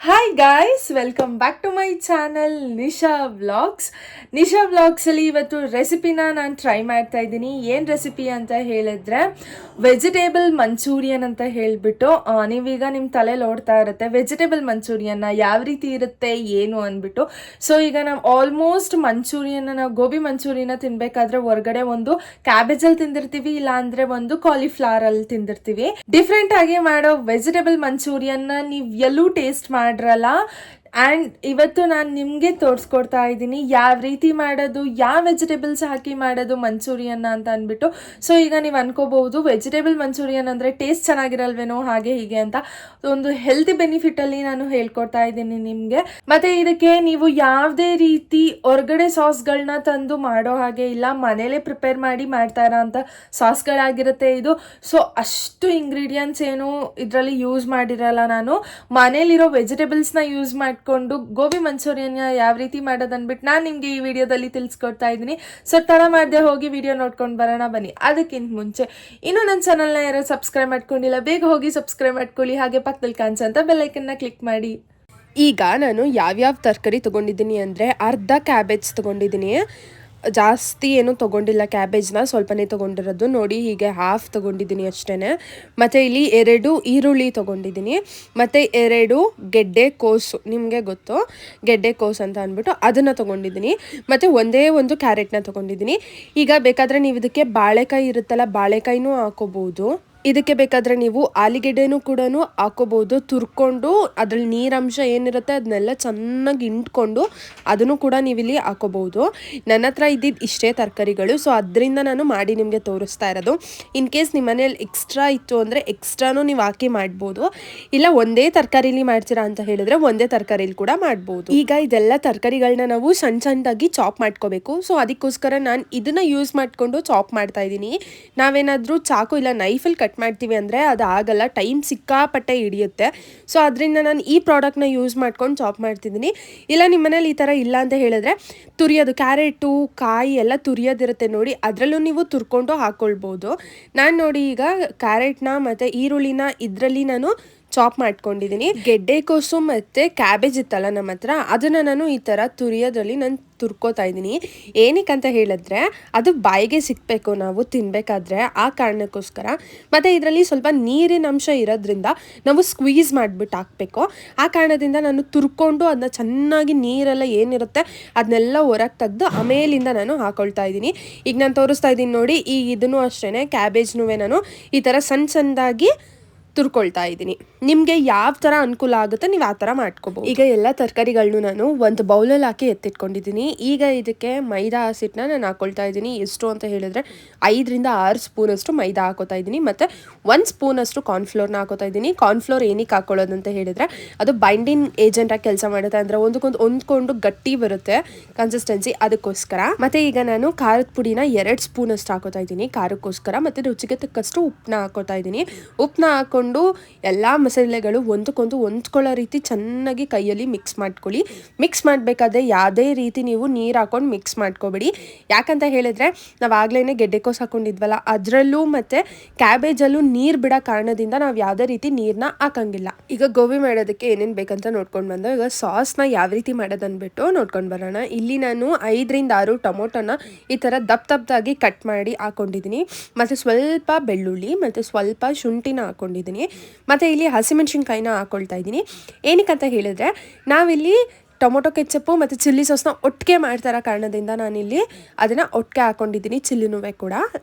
Hi guys, welcome back to my channel Nisha vlogs. Nisha ವ್ಲಾಗ್ಸಲ್ಲಿ ಇವತ್ತು ರೆಸಿಪಿನ ನಾನು ಟ್ರೈ ಮಾಡ್ತಾ ಇದ್ದೀನಿ. ಏನು ರೆಸಿಪಿ ಅಂತ ಹೇಳಿದ್ರೆ ವೆಜಿಟೇಬಲ್ ಮಂಚೂರಿಯನ್ ಅಂತ ಹೇಳಿಬಿಟ್ಟು ನೀವೀಗ ನಿಮ್ಮ ತಲೆಯಲ್ಲಿ ಓಡ್ತಾ ಇರುತ್ತೆ ವೆಜಿಟೇಬಲ್ ಮಂಚೂರಿಯನ್ನ ಯಾವ ರೀತಿ ಇರುತ್ತೆ ಏನು ಅಂದ್ಬಿಟ್ಟು. ಸೊ ಈಗ ನಾವು ಆಲ್ಮೋಸ್ಟ್ ಮಂಚೂರಿಯನ್ನ ನಾವು ಗೋಬಿ ಮಂಚೂರಿಯನ್ನ ತಿನ್ಬೇಕಾದ್ರೆ ಹೊರಗಡೆ ಒಂದು ಕ್ಯಾಬೇಜಲ್ಲಿ ತಿಂದಿರ್ತೀವಿ, ಇಲ್ಲ ಅಂದ್ರೆ ಒಂದು ಕಾಲಿಫ್ಲವರಲ್ಲಿ ತಿಂದಿರ್ತೀವಿ. ಡಿಫ್ರೆಂಟ್ ಆಗಿ ಮಾಡೋ ವೆಜಿಟೇಬಲ್ ಮಂಚೂರಿಯನ್ನ ನೀವು ಎಲ್ಲೂ ಟೇಸ್ಟ್ ಮಾಡಿರಲ್ಲ. ಆ್ಯಂಡ್ ಇವತ್ತು ನಾನು ನಿಮಗೆ ತೋರಿಸ್ಕೊಡ್ತಾ ಇದ್ದೀನಿ ಯಾವ ರೀತಿ ಮಾಡೋದು, ಯಾವ ವೆಜಿಟೇಬಲ್ಸ್ ಹಾಕಿ ಮಾಡೋದು ಮಂಚೂರಿಯನ್ನ ಅಂತ ಅಂದ್ಬಿಟ್ಟು. ಸೊ ಈಗ ನೀವು ಅನ್ಕೋಬಹುದು ವೆಜಿಟೇಬಲ್ ಮಂಚೂರಿಯನ್ ಅಂದರೆ ಟೇಸ್ಟ್ ಚೆನ್ನಾಗಿರಲ್ವೇನೋ ಹಾಗೆ ಹೀಗೆ ಅಂತ. ಒಂದು ಹೆಲ್ತಿ ಬೆನಿಫಿಟಲ್ಲಿ ನಾನು ಹೇಳ್ಕೊಡ್ತಾ ಇದ್ದೀನಿ ನಿಮಗೆ. ಮತ್ತು ಇದಕ್ಕೆ ನೀವು ಯಾವುದೇ ರೀತಿ ಹೊರಗಡೆ ಸಾಸ್ಗಳನ್ನ ತಂದು ಮಾಡೋ ಹಾಗೆ ಇಲ್ಲ, ಮನೇಲೇ ಪ್ರಿಪೇರ್ ಮಾಡಿ ಮಾಡ್ತಾ ಇರೋ ಅಂಥ ಸಾಸ್ಗಳಾಗಿರುತ್ತೆ ಇದು. ಸೊ ಅಷ್ಟು ಇಂಗ್ರೀಡಿಯೆಂಟ್ಸ್ ಏನು ಇದರಲ್ಲಿ ಯೂಸ್ ಮಾಡಿರಲ್ಲ. ನಾನು ಮನೇಲಿರೋ ವೆಜಿಟೇಬಲ್ಸ್ನ ಯೂಸ್ ಮಾಡಿಕೊಂಡು ಗೋಬಿ ಮಂಚೂರಿಯನ್ ಯಾವ ರೀತಿ ಮಾಡೋದು ಅಂದ್ಬಿಟ್ಟು ನಾನು ನಿಮಗೆ ಈ ವಿಡಿಯೋದಲ್ಲಿ ತಿಳಿಸ್ಕೊಡ್ತಾ ಇದ್ದೀನಿ. ಸೊ ತಡ ಮಾಡದೆ ಹೋಗಿ ವಿಡಿಯೋ ನೋಡ್ಕೊಂಡು ಬರೋಣ ಬನ್ನಿ. ಅದಕ್ಕಿಂತ ಮುಂಚೆ ಇನ್ನೂ ನನ್ನ ಚಾನಲ್ನ ಯಾರು ಸಬ್ಸ್ಕ್ರೈಬ್ ಮಾಡ್ಕೊಂಡಿಲ್ಲ ಬೇಗ ಹೋಗಿ ಸಬ್ಸ್ಕ್ರೈಬ್ ಮಾಡ್ಕೊಳ್ಳಿ. ಹಾಗೆ ಪಕ್ಕದಲ್ಲಿ ಕಾಣಿಸೋಂಥ ಬೆಲ್ಲೈಕನ್ನ ಕ್ಲಿಕ್ ಮಾಡಿ. ಈಗ ನಾನು ಯಾವ್ಯಾವ ತರಕಾರಿ ತೊಗೊಂಡಿದ್ದೀನಿ ಅಂದರೆ ಅರ್ಧ ಕ್ಯಾಬೇಜ್ ತೊಗೊಂಡಿದ್ದೀನಿ, ಜಾಸ್ತಿ ಏನೂ ತೊಗೊಂಡಿಲ್ಲ. ಕ್ಯಾಬೇಜ್ನ ಸ್ವಲ್ಪನೇ ತೊಗೊಂಡಿರೋದು ನೋಡಿ, ಹೀಗೆ ಹಾಫ್ ತೊಗೊಂಡಿದ್ದೀನಿ ಅಷ್ಟೇ. ಮತ್ತು ಇಲ್ಲಿ 2 ಈರುಳ್ಳಿ ತೊಗೊಂಡಿದ್ದೀನಿ, ಮತ್ತು 2 ಗೆಡ್ಡೆ ಕೋಸು, ನಿಮಗೆ ಗೊತ್ತು ಗೆಡ್ಡೆ ಕೋಸು ಅಂತ ಅಂದ್ಬಿಟ್ಟು ಅದನ್ನು ತೊಗೊಂಡಿದ್ದೀನಿ, ಮತ್ತು ಒಂದೇ ಒಂದು ಕ್ಯಾರೆಟ್ನ ತೊಗೊಂಡಿದ್ದೀನಿ. ಈಗ ಬೇಕಾದರೆ ನೀವು ಇದಕ್ಕೆ ಬಾಳೆಕಾಯಿ ಇರುತ್ತಲ್ಲ, ಬಾಳೆಕಾಯಿನೂ ಹಾಕೋಬೋದು. ಇದಕ್ಕೆ ಬೇಕಾದರೆ ನೀವು ಆಲೂಗೆಡ್ಡೆನೂ ಕೂಡ ಹಾಕೋಬೋದು, ತುರ್ಕೊಂಡು ಅದ್ರಲ್ಲಿ ನೀರಂಶ ಏನಿರುತ್ತೆ ಅದನ್ನೆಲ್ಲ ಚೆನ್ನಾಗಿ ಇಂಟ್ಕೊಂಡು ಅದನ್ನು ಕೂಡ ನೀವಿಲ್ಲಿ ಹಾಕೋಬೋದು. ನನ್ನ ಹತ್ರ ಇದ್ದಿದ್ದು ಇಷ್ಟೇ ತರಕಾರಿಗಳು, ಸೊ ಅದರಿಂದ ನಾನು ಮಾಡಿ ನಿಮಗೆ ತೋರಿಸ್ತಾ ಇರೋದು. ಇನ್ ಕೇಸ್ ನಿಮ್ಮ ಮನೇಲಿ ಎಕ್ಸ್ಟ್ರಾ ಇತ್ತು ಅಂದರೆ ಎಕ್ಸ್ಟ್ರಾನೂ ನೀವು ಹಾಕಿ ಮಾಡ್ಬೋದು, ಇಲ್ಲ ಒಂದೇ ತರಕಾರಿಲಿ ಮಾಡ್ತೀರಾ ಅಂತ ಹೇಳಿದ್ರೆ ಒಂದೇ ತರಕಾರಿಲಿ ಕೂಡ ಮಾಡ್ಬೋದು. ಈಗ ಇದೆಲ್ಲ ತರಕಾರಿಗಳನ್ನ ನಾವು ಸಣ್ಣ ಸಣ್ಣದಾಗಿ ಚಾಪ್ ಮಾಡ್ಕೋಬೇಕು. ಸೊ ಅದಕ್ಕೋಸ್ಕರ ನಾನು ಇದನ್ನು ಯೂಸ್ ಮಾಡಿಕೊಂಡು ಚಾಪ್ ಮಾಡ್ತಾ ಇದ್ದೀನಿ. ನಾವೇನಾದರೂ ಚಾಕು ಇಲ್ಲ ನೈಫಲ್ಲಿ ಕಟ್ ಮಾಡ್ತೀವಿ ಅಂದರೆ ಅದು ಆಗಲ್ಲ, ಟೈಮ್ ಸಿಕ್ಕಾಪಟ್ಟೆ ಹಿಡಿಯುತ್ತೆ. ಸೊ ಅದರಿಂದ ನಾನು ಈ ಪ್ರಾಡಕ್ಟ್ನ ಯೂಸ್ ಮಾಡ್ಕೊಂಡು ಚಾಪ್ ಮಾಡ್ತಿದ್ದೀನಿ. ಇಲ್ಲ ನಿಮ್ಮ ಮನೇಲಿ ಈ ಥರ ಇಲ್ಲ ಅಂತ ಹೇಳಿದ್ರೆ ತುರಿಯೋದು, ಕ್ಯಾರೆಟು ಕಾಯಿ ಎಲ್ಲ ತುರಿಯೋದಿರುತ್ತೆ ನೋಡಿ, ಅದರಲ್ಲೂ ನೀವು ತುರ್ಕೊಂಡು ಹಾಕ್ಕೊಳ್ಬೋದು. ನಾನು ನೋಡಿ ಈಗ ಕ್ಯಾರೆಟ್ನ ಮತ್ತು ಈರುಳ್ಳಿನ ಇದರಲ್ಲಿ ನಾನು ಚಾಪ್ ಮಾಡ್ಕೊಂಡಿದ್ದೀನಿ. ಗೆಡ್ಡೆಕೋಸು ಮತ್ತು ಕ್ಯಾಬೇಜ್ ಇತ್ತಲ್ಲ ನಮ್ಮ ಹತ್ರ, ಅದನ್ನು ನಾನು ಈ ಥರ ತುರಿಯೋದ್ರಲ್ಲಿ ನಾನು ತುರ್ಕೋತಾ ಇದ್ದೀನಿ. ಏನಕ್ಕೆ ಅಂತ ಹೇಳಿದ್ರೆ ಅದು ಬಾಯಿಗೆ ಸಿಕ್ಕಬೇಕು ನಾವು ತಿನ್ನಬೇಕಾದ್ರೆ, ಆ ಕಾರಣಕ್ಕೋಸ್ಕರ. ಮತ್ತು ಇದರಲ್ಲಿ ಸ್ವಲ್ಪ ನೀರಿನ ಅಂಶ ಇರೋದ್ರಿಂದ ನಾವು ಸ್ಕ್ವೀಸ್ ಮಾಡಿಬಿಟ್ಟು ಹಾಕಬೇಕು. ಆ ಕಾರಣದಿಂದ ನಾನು ತುರ್ಕೊಂಡು ಅದನ್ನ ಚೆನ್ನಾಗಿ ನೀರೆಲ್ಲ ಏನಿರುತ್ತೆ ಅದನ್ನೆಲ್ಲ ಹೊರಗೆ ತೆಗೆದು ಆಮೇಲಿಂದ ನಾನು ಹಾಕೊಳ್ತಾ ಇದ್ದೀನಿ. ಈಗ ನಾನು ತೋರಿಸ್ತಾ ಇದ್ದೀನಿ ನೋಡಿ, ಈ ಇದನ್ನು ಅಷ್ಟೇ ಕ್ಯಾಬೇಜ್ನೂ ನಾನು ಈ ಥರ ಸಣ್ಣ ಸಣ್ಣದಾಗಿ ತುರ್ಕೊಳ್ತಾ ಇದ್ದೀನಿ. ನಿಮಗೆ ಯಾವ ಥರ ಅನುಕೂಲ ಆಗುತ್ತೆ ನೀವು ಆ ಥರ ಮಾಡ್ಕೋಬೋದು. ಈಗ ಎಲ್ಲ ತರಕಾರಿಗಳನ್ನೂ ನಾನು ಒಂದು ಬೌಲಲ್ಲಿ ಹಾಕಿ ಎತ್ತಿಟ್ಕೊಂಡಿದ್ದೀನಿ. ಈಗ ಇದಕ್ಕೆ ಮೈದಾ ಹಸಿಟ್ಟನ್ನ ನಾನು ಹಾಕೊಳ್ತಾ ಇದ್ದೀನಿ. ಎಷ್ಟು ಅಂತ ಹೇಳಿದ್ರೆ 5 ರಿಂದ 6 ಸ್ಪೂನಷ್ಟು ಮೈದಾ ಹಾಕೋತಾ ಇದ್ದೀನಿ, ಮತ್ತು 1 ಸ್ಪೂನಷ್ಟು ಕಾರ್ನ್ಫ್ಲೋರ್ನ ಹಾಕೋತಾ ಇದ್ದೀನಿ. ಕಾರ್ನ್ಫ್ಲೋರ್ ಏನಕ್ಕೆ ಹಾಕೊಳ್ಳೋದು ಅಂತ ಹೇಳಿದ್ರೆ ಅದು ಬೈಂಡಿಂಗ್ ಏಜೆಂಟಾಗಿ ಕೆಲಸ ಮಾಡುತ್ತೆ, ಅಂದರೆ ಹೊಂದ್ಕೊಂಡು ಗಟ್ಟಿ ಬರುತ್ತೆ ಕನ್ಸಿಸ್ಟೆನ್ಸಿ, ಅದಕ್ಕೋಸ್ಕರ. ಮತ್ತು ಈಗ ನಾನು ಖಾರದ ಪುಡಿನ 2 ಸ್ಪೂನಷ್ಟು ಹಾಕೋತಾ ಇದ್ದೀನಿ ಖಾರಕ್ಕೋಸ್ಕರ, ಮತ್ತು ರುಚಿಗೆ ತಕ್ಕಷ್ಟು ಉಪ್ಪನ್ನ ಹಾಕೋತಾ ಇದ್ದೀನಿ. ಉಪ್ಪನ್ನ ಹಾಕೊಂಡು ಎಲ್ಲ ಮಸಾಲೆಗಳು ಒಂದಕ್ಕೊಂದು ಹೊಂದ್ಕೊಳ್ಳೋ ರೀತಿ ಚೆನ್ನಾಗಿ ಕೈಯಲ್ಲಿ ಮಿಕ್ಸ್ ಮಾಡ್ಕೊಳ್ಳಿ. ಮಿಕ್ಸ್ ಮಾಡಬೇಕಾದ್ರೆ ಯಾವುದೇ ರೀತಿ ನೀವು ನೀರು ಹಾಕೊಂಡು ಮಿಕ್ಸ್ ಮಾಡ್ಕೊಬೇಡಿ. ಯಾಕಂತ ಹೇಳಿದ್ರೆ ನಾವು ಆಗ್ಲೇ ಗೆಡ್ಡೆಕೋಸು ಹಾಕೊಂಡಿದ್ವಲ್ಲ ಅದರಲ್ಲೂ ಮತ್ತು ಕ್ಯಾಬೇಜಲ್ಲೂ ನೀರು ಬಿಡೋ ಕಾರಣದಿಂದ ನಾವು ಯಾವುದೇ ರೀತಿ ನೀರನ್ನ ಹಾಕಂಗಿಲ್ಲ. ಈಗ ಗೋಬಿ ಮಾಡೋದಕ್ಕೆ ಏನೇನು ಬೇಕಂತ ನೋಡ್ಕೊಂಡು ಬಂದ. ಈಗ ಸಾಸ್ನ ಯಾವ ರೀತಿ ಮಾಡೋದಂದ್ಬಿಟ್ಟು ನೋಡ್ಕೊಂಡು ಬರೋಣ. ಇಲ್ಲಿ ನಾನು 5 ರಿಂದ 6 ಟೊಮೊಟೊನ ಈ ಥರ ದಪ್ಪದಾಗಿ ಕಟ್ ಮಾಡಿ ಹಾಕೊಂಡಿದ್ದೀನಿ, ಮತ್ತು ಸ್ವಲ್ಪ ಬೆಳ್ಳುಳ್ಳಿ ಮತ್ತು ಸ್ವಲ್ಪ ಶುಂಠಿನ ಹಾಕೊಂಡಿದ್ದೀನಿ, ಮತ್ತು ಇಲ್ಲಿ ಹಸಿಮೆಣ್ಸಿನ್ಕಾಯಿನ ಹಾಕ್ಕೊಳ್ತಾ ಇದ್ದೀನಿ. ಏನಕ್ಕಂತ ಹೇಳಿದ್ರೆ ನಾವಿಲ್ಲಿ ಟೊಮೊಟೊ ಕೆಚ್ಚಪ್ಪು ಮತ್ತು ಚಿಲ್ಲಿ ಸಾಸ್ನ ಒಟ್ಟಿಗೆ ಮಾಡ್ತಾರೋ ಕಾರಣದಿಂದ ನಾನಿಲ್ಲಿ ಅದನ್ನು ಒಟ್ಟಿಗೆ ಹಾಕ್ಕೊಂಡಿದ್ದೀನಿ. ಚಿಲ್ಲಿನೂ ಕೂಡ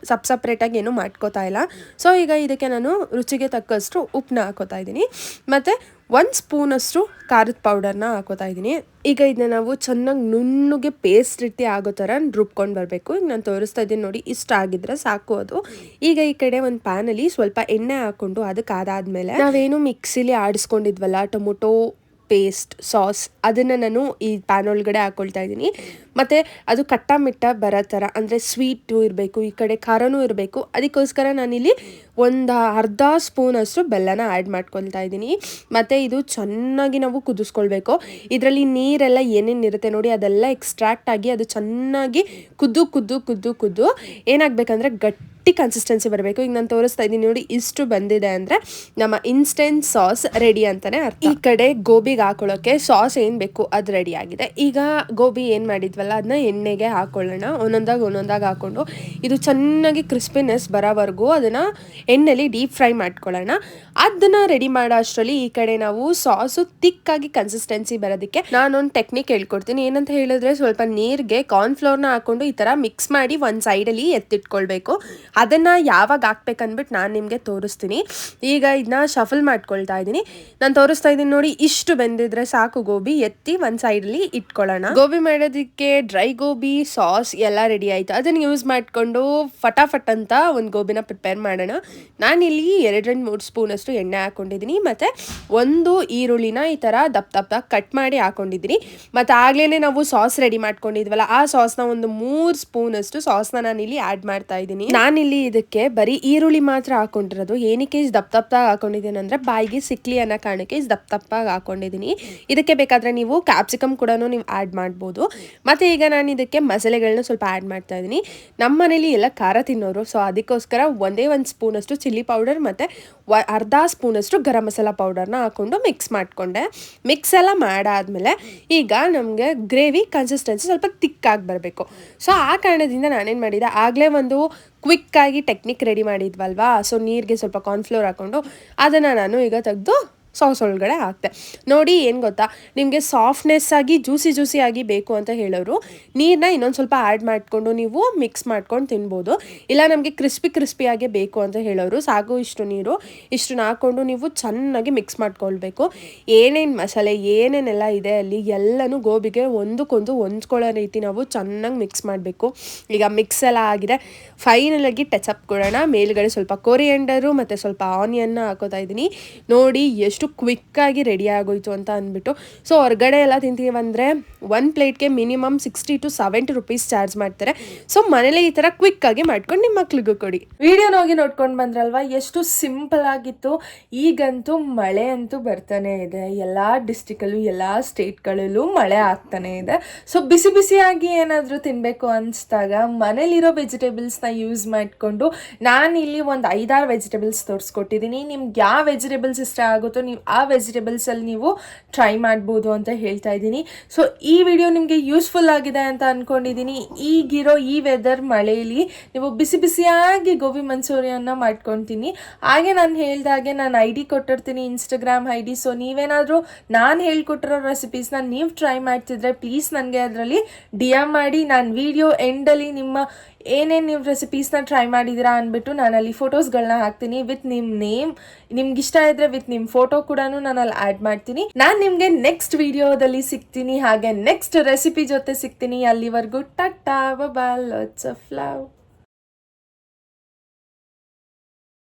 ಸಪ್ರೇಟಾಗಿ ಏನೂ ಮಾಡ್ಕೋತಾ ಇಲ್ಲ. ಸೊ ಈಗ ಇದಕ್ಕೆ ನಾನು ರುಚಿಗೆ ತಕ್ಕಷ್ಟು ಉಪ್ಪನ್ನ ಹಾಕೋತಾ ಇದ್ದೀನಿ, ಮತ್ತು 1 ಸ್ಪೂನಷ್ಟು ಖಾರದ ಪೌಡರ್ನ ಹಾಕೋತಾ ಇದ್ದೀನಿ. ಈಗ ಇದನ್ನ ನಾವು ಚೆನ್ನಾಗಿ ನುಣ್ಣಗೆ ಪೇಸ್ಟ್ ರೀತಿ ಆಗೋ ಥರ ರುಬ್ಕೊಂಡು ಬರಬೇಕು. ಈಗ ನಾನು ತೋರಿಸ್ತಾ ಇದ್ದೀನಿ ನೋಡಿ, ಇಷ್ಟ ಆಗಿದ್ರೆ ಸಾಕು ಅದು. ಈಗ ಈ ಕಡೆ ಒಂದು ಪ್ಯಾನಲ್ಲಿ ಸ್ವಲ್ಪ ಎಣ್ಣೆ ಹಾಕ್ಕೊಂಡು ಅದಕ್ಕೆ ಅದಾದಮೇಲೆ ನಾವೇನು ಮಿಕ್ಸಿಲಿ ಆಡಿಸ್ಕೊಂಡಿದ್ವಲ್ಲ ಟೊಮೊಟೊ ಪೇಸ್ಟ್ ಸಾಸ್, ಅದನ್ನು ನಾನು ಈ ಪ್ಯಾನ್ ಒಳಗಡೆ ಹಾಕ್ಕೊಳ್ತಾ ಇದ್ದೀನಿ. ಮತ್ತು ಅದು ಕಟ್ಟ ಮಿಟ್ಟ ಬರೋ ಥರ, ಅಂದರೆ ಸ್ವೀಟು ಇರಬೇಕು, ಈ ಕಡೆ ಖಾರನೂ ಇರಬೇಕು. ಅದಕ್ಕೋಸ್ಕರ ನಾನಿಲ್ಲಿ ಒಂದು ಅರ್ಧ ಸ್ಪೂನಷ್ಟು ಬೆಲ್ಲನ ಆ್ಯಡ್ ಮಾಡ್ಕೊಳ್ತಾ ಇದ್ದೀನಿ. ಮತ್ತು ಇದು ಚೆನ್ನಾಗಿ ನಾವು ಕುದಿಸ್ಕೊಳ್ಬೇಕು. ಇದರಲ್ಲಿ ನೀರೆಲ್ಲ ಏನೇನಿರುತ್ತೆ ನೋಡಿ ಅದೆಲ್ಲ ಎಕ್ಸ್ಟ್ರಾಕ್ಟ್ ಆಗಿ ಅದು ಚೆನ್ನಾಗಿ ಕುದ್ದು ಏನಾಗಬೇಕಂದ್ರೆ ಗಟ್ಟಿ ಗಟ್ಟಿ ಕನ್ಸಿಸ್ಟೆನ್ಸಿ ಬರಬೇಕು. ಈಗ ನಾನು ತೋರಿಸ್ತಾ ಇದ್ದೀನಿ ನೋಡಿ, ಇಷ್ಟು ಬಂದಿದೆ ಅಂದರೆ ನಮ್ಮ ಇನ್ಸ್ಟೆಂಟ್ ಸಾಸ್ ರೆಡಿ ಅಂತಲೇ ಅರ್ಥ. ಈ ಕಡೆ ಗೋಬಿಗೆ ಹಾಕೊಳ್ಳೋಕ್ಕೆ ಸಾಸ್ ಏನು ಬೇಕು ಅದು ರೆಡಿ ಆಗಿದೆ. ಈಗ ಗೋಬಿ ಏನು ಮಾಡಿದ್ವಲ್ಲ ಅದನ್ನ ಎಣ್ಣೆಗೆ ಹಾಕೊಳ್ಳೋಣ. ಒಂದೊಂದಾಗಿ ಹಾಕ್ಕೊಂಡು ಇದು ಚೆನ್ನಾಗಿ ಕ್ರಿಸ್ಪಿನೆಸ್ ಬರೋವರೆಗೂ ಅದನ್ನು ಎಣ್ಣೆಲಿ ಡೀಪ್ ಫ್ರೈ ಮಾಡ್ಕೊಳ್ಳೋಣ. ಅದನ್ನು ರೆಡಿ ಮಾಡೋ ಅಷ್ಟರಲ್ಲಿ ಈ ಕಡೆ ನಾವು ಸಾಸು ತಿಕ್ಕಾಗಿ ಕನ್ಸಿಸ್ಟೆನ್ಸಿ ಬರೋದಕ್ಕೆ ನಾನೊಂದು ಟೆಕ್ನಿಕ್ ಹೇಳ್ಕೊಡ್ತೀನಿ. ಏನಂತ ಹೇಳಿದ್ರೆ, ಸ್ವಲ್ಪ ನೀರಿಗೆ ಕಾರ್ನ್ಫ್ಲೋರ್ನ ಹಾಕೊಂಡು ಈ ಥರ ಮಿಕ್ಸ್ ಮಾಡಿ ಒಂದು ಸೈಡಲ್ಲಿ ಎತ್ತಿಟ್ಕೊಳ್ಬೇಕು. ಅದನ್ನು ಯಾವಾಗ ಹಾಕ್ಬೇಕಂದ್ಬಿಟ್ಟು ನಾನು ನಿಮಗೆ ತೋರಿಸ್ತೀನಿ. ಈಗ ಇದನ್ನ ಶಫಲ್ ಮಾಡ್ಕೊಳ್ತಾ ಇದ್ದೀನಿ. ನಾನು ತೋರಿಸ್ತಾ ಇದ್ದೀನಿ ನೋಡಿ, ಇಷ್ಟು ಬೆಂದಿದ್ರೆ ಸಾಕು. ಗೋಬಿ ಎತ್ತಿ ಒಂದು ಸೈಡಲ್ಲಿ ಇಟ್ಕೊಳ್ಳೋಣ. ಗೋಬಿ ಮಾಡೋದಕ್ಕೆ ಡ್ರೈ ಗೋಬಿ ಸಾಸ್ ಎಲ್ಲ ರೆಡಿ ಆಯಿತು. ಅದನ್ನು ಯೂಸ್ ಮಾಡಿಕೊಂಡು ಫಟಾಫಟ್ ಅಂತ ಒಂದು ಗೋಬಿನ ಪ್ರಿಪೇರ್ ಮಾಡೋಣ. ನಾನಿಲ್ಲಿ 2-3 ಸ್ಪೂನಷ್ಟು ಎಣ್ಣೆ ಹಾಕೊಂಡಿದ್ದೀನಿ, ಮತ್ತು ಒಂದು ಈರುಳ್ಳಿನ ಈ ಥರ ದಪ್ಪ ಕಟ್ ಮಾಡಿ ಹಾಕೊಂಡಿದ್ದೀನಿ. ಮತ್ತು ಆಗಲೇ ನಾವು ಸಾಸ್ ರೆಡಿ ಮಾಡ್ಕೊಂಡಿದ್ವಲ್ಲ, ಆ ಸಾಸ್ನ ಒಂದು 3 ಸ್ಪೂನಷ್ಟು ಸಾಸ್ನ ನಾನಿಲ್ಲಿ ಆ್ಯಡ್ ಮಾಡ್ತಾ ಇದ್ದೀನಿ. ನಾನಿಲ್ಲಿ ಇದಕ್ಕೆ ಬರೀ ಈರುಳ್ಳಿ ಮಾತ್ರ ಹಾಕೊಂಡಿರೋದು. ಏನಕ್ಕೆ ಇಷ್ಟು ದಪ್ಪಾಗಿ ಹಾಕೊಂಡಿದ್ದೀನಿ ಅಂದರೆ, ಬಾಯಿಗೆ ಸಿಕ್ಲಿ ಅನ್ನೋ ಕಾರಣಕ್ಕೆ ಇಷ್ಟು ದಪ್ಪಾಗಿ ಹಾಕೊಂಡಿದ್ದೀನಿ. ಇದಕ್ಕೆ ಬೇಕಾದರೆ ನೀವು ಕ್ಯಾಪ್ಸಿಕಮ್ ಕೂಡ ನೀವು ಆ್ಯಡ್ ಮಾಡ್ಬೋದು. ಮತ್ತು ಈಗ ನಾನು ಇದಕ್ಕೆ ಮಸಾಲೆಗಳನ್ನ ಸ್ವಲ್ಪ ಆ್ಯಡ್ ಮಾಡ್ತಾ ಇದ್ದೀನಿ. ನಮ್ಮ ಮನೇಲಿ ಎಲ್ಲ ಖಾರ ತಿನ್ನೋರು, ಸೊ ಅದಕ್ಕೋಸ್ಕರ ಒಂದೇ ಒಂದು ಸ್ಪೂನಷ್ಟು ಚಿಲ್ಲಿ ಪೌಡರ್ ಮತ್ತು ಅರ್ಧ ಸ್ಪೂನಷ್ಟು ಗರಂ ಮಸಾಲ ಪೌಡರ್ನ ಹಾಕ್ಕೊಂಡು ಮಿಕ್ಸ್ ಮಾಡಿಕೊಂಡೆ. ಮಿಕ್ಸ್ ಎಲ್ಲ ಮಾಡಾದ್ಮೇಲೆ ಈಗ ನಮಗೆ ಗ್ರೇವಿ ಕನ್ಸಿಸ್ಟೆನ್ಸಿ ಸ್ವಲ್ಪ ತಿಕ್ಕಾಗಿ ಬರಬೇಕು. ಸೊ ಆ ಕಾರಣದಿಂದ ನಾನೇನು ಮಾಡಿದೆ, ಆಗಲೇ ಒಂದು ಕ್ವಿಕ್ಕಾಗಿ ಟೆಕ್ನಿಕ್ ರೆಡಿ ಮಾಡಿದ್ವಲ್ವಾ, ಸೊ ನೀರಿಗೆ ಸ್ವಲ್ಪ ಕಾರ್ನ್ಫ್ಲೋರ್ ಹಾಕ್ಕೊಂಡು ಅದನ್ನು ನಾನು ಈಗ ತೆಗೆದು ಸಾಸ್ ಒಳಗಡೆ ಹಾಕ್ತೆ. ನೋಡಿ, ಏನು ಗೊತ್ತಾ, ನಿಮಗೆ ಸಾಫ್ಟ್ನೆಸ್ ಆಗಿ ಜ್ಯೂಸಿ ಆಗಿ ಬೇಕು ಅಂತ ಹೇಳೋರು ನೀರನ್ನ ಇನ್ನೊಂದು ಸ್ವಲ್ಪ ಆ್ಯಡ್ ಮಾಡಿಕೊಂಡು ನೀವು ಮಿಕ್ಸ್ ಮಾಡ್ಕೊಂಡು ತಿನ್ಬೋದು. ಇಲ್ಲ ನಮಗೆ ಕ್ರಿಸ್ಪಿಯಾಗಿ ಬೇಕು ಅಂತ ಹೇಳೋರು ಸಾಕು ಇಷ್ಟು ನೀರು ಇಷ್ಟನ್ನ ಹಾಕ್ಕೊಂಡು ನೀವು ಚೆನ್ನಾಗಿ ಮಿಕ್ಸ್ ಮಾಡ್ಕೊಳ್ಬೇಕು. ಏನೇನು ಮಸಾಲೆ ಏನೇನೆಲ್ಲ ಇದೆ ಅಲ್ಲಿ ಎಲ್ಲನೂ ಗೋಬಿಗೆ ಒಂದಕ್ಕೊಂದು ಹೊಂದ್ಕೊಳ್ಳೋ ರೀತಿ ನಾವು ಚೆನ್ನಾಗಿ ಮಿಕ್ಸ್ ಮಾಡಬೇಕು. ಈಗ ಮಿಕ್ಸ್ ಎಲ್ಲ ಆಗಿದೆ. ಫೈನಲಾಗಿ ಟಚಪ್ ಕೊಡೋಣ. ಮೇಲ್ಗಡೆ ಸ್ವಲ್ಪ ಕೊರಿಯಂಡರು ಮತ್ತು ಸ್ವಲ್ಪ ಆನಿಯನ್ನ ಹಾಕೋತಾ ಇದ್ದೀನಿ. ನೋಡಿ ಎಷ್ಟು ಕ್ವಿಕ್ಕಾಗಿ ರೆಡಿ ಆಗೋಯ್ತು ಅಂತ ಅಂದ್ಬಿಟ್ಟು. ಸೊ ಹೊರಗಡೆ ಎಲ್ಲ ತಿಂತೀವಂದರೆ ಒಂದು ಪ್ಲೇಟ್ಗೆ ಮಿನಿಮಮ್ 60 to 70 ರೂಪೀಸ್ ಚಾರ್ಜ್ ಮಾಡ್ತಾರೆ. ಸೊ ಮನೇಲಿ ಈ ಥರ ಕ್ವಿಕ್ಕಾಗಿ ಮಾಡ್ಕೊಂಡು ನಿಮ್ಮ ಮಕ್ಳಿಗೂ ಕೊಡಿ. ವಿಡಿಯೋನ ಹೋಗಿ ನೋಡ್ಕೊಂಡು ಬಂದ್ರಲ್ವಾ, ಎಷ್ಟು ಸಿಂಪಲ್ ಆಗಿತ್ತು. ಈಗಂತೂ ಮಳೆ ಅಂತೂ ಬರ್ತಾನೆ ಇದೆ. ಎಲ್ಲ ಡಿಸ್ಟ್ರಿಕ್ಟಲ್ಲೂ ಎಲ್ಲ ಸ್ಟೇಟ್ಗಳಲ್ಲೂ ಮಳೆ ಆಗ್ತಾನೆ ಇದೆ. ಸೊ ಬಿಸಿಯಾಗಿ ಏನಾದರೂ ತಿನ್ನಬೇಕು ಅನಿಸ್ದಾಗ ಮನೇಲಿರೋ ವೆಜಿಟೇಬಲ್ಸ್ನ ಯೂಸ್ ಮಾಡಿಕೊಂಡು ನಾನಿಲ್ಲಿ ಒಂದು 5-6 ವೆಜಿಟೇಬಲ್ಸ್ ತೋರಿಸ್ಕೊಟ್ಟಿದ್ದೀನಿ. ನಿಮ್ಗೆ ಯಾವ ವೆಜಿಟೇಬಲ್ಸ್ ಇಷ್ಟ ಆಗುತ್ತೋ ನೀವು ಆ ವೆಜಿಟೇಬಲ್ಸಲ್ಲಿ ನೀವು ಟ್ರೈ ಮಾಡ್ಬೋದು ಅಂತ ಹೇಳ್ತಾ ಇದ್ದೀನಿ. ಸೊ ಈ ವಿಡಿಯೋ ನಿಮಗೆ ಯೂಸ್ಫುಲ್ ಆಗಿದೆ ಅಂತ ಅಂದ್ಕೊಂಡಿದ್ದೀನಿ. ಈಗಿರೋ ಈ ವೆದರ್ ಮಳೆಯಲ್ಲಿ ನೀವು ಬಿಸಿಯಾಗಿ ಗೋಬಿ ಮಂಚೂರಿಯನ್ನ ಮಾಡ್ಕೊತೀನಿ. ಹಾಗೆ ನಾನು ಹೇಳ್ದಾಗೆ ನಾನು ID ಕೊಟ್ಟಿರ್ತೀನಿ, ಇನ್ಸ್ಟಾಗ್ರಾಮ್ ID. ಸೊ ನೀವೇನಾದರೂ ನಾನು ಹೇಳ್ಕೊಟ್ಟಿರೋ ರೆಸಿಪೀಸ್ನ ನೀವು ಟ್ರೈ ಮಾಡ್ತಿದ್ರೆ ಪ್ಲೀಸ್ ನನಗೆ ಅದರಲ್ಲಿ DM ಮಾಡಿ. ನಾನು ವಿಡಿಯೋ ಎಂಡಲ್ಲಿ ನಿಮ್ಮ ಏನೇನು ನೀವು ರೆಸಿಪೀಸ್ನ ಟ್ರೈ ಮಾಡಿದ್ದೀರಾ ಅಂದ್ಬಿಟ್ಟು ನಾನಲ್ಲಿ ಫೋಟೋಸ್ಗಳನ್ನ ಹಾಕ್ತೀನಿ ವಿತ್ ನಿಮ್ಮ ನೇಮ್. ನಿಮ್ಗೆ ಇಷ್ಟ ಇದ್ರೆ ವಿತ್ ನಿಮ್ಮ ಫೋಟೋ ಕೂಡ ನಾನಲ್ಲಿ ಆ್ಯಡ್ ಮಾಡ್ತೀನಿ. ನಾನು ನಿಮಗೆ ನೆಕ್ಸ್ಟ್ ವಿಡಿಯೋದಲ್ಲಿ ಸಿಗ್ತೀನಿ, ಹಾಗೆ ನೆಕ್ಸ್ಟ್ ರೆಸಿಪಿ ಜೊತೆ ಸಿಗ್ತೀನಿ. ಅಲ್ಲಿವರೆಗೂ ಟಾಟಾ, ಬಾಯ್, ಲಾಟ್ಸ್ ಆಫ್ ಲವ್.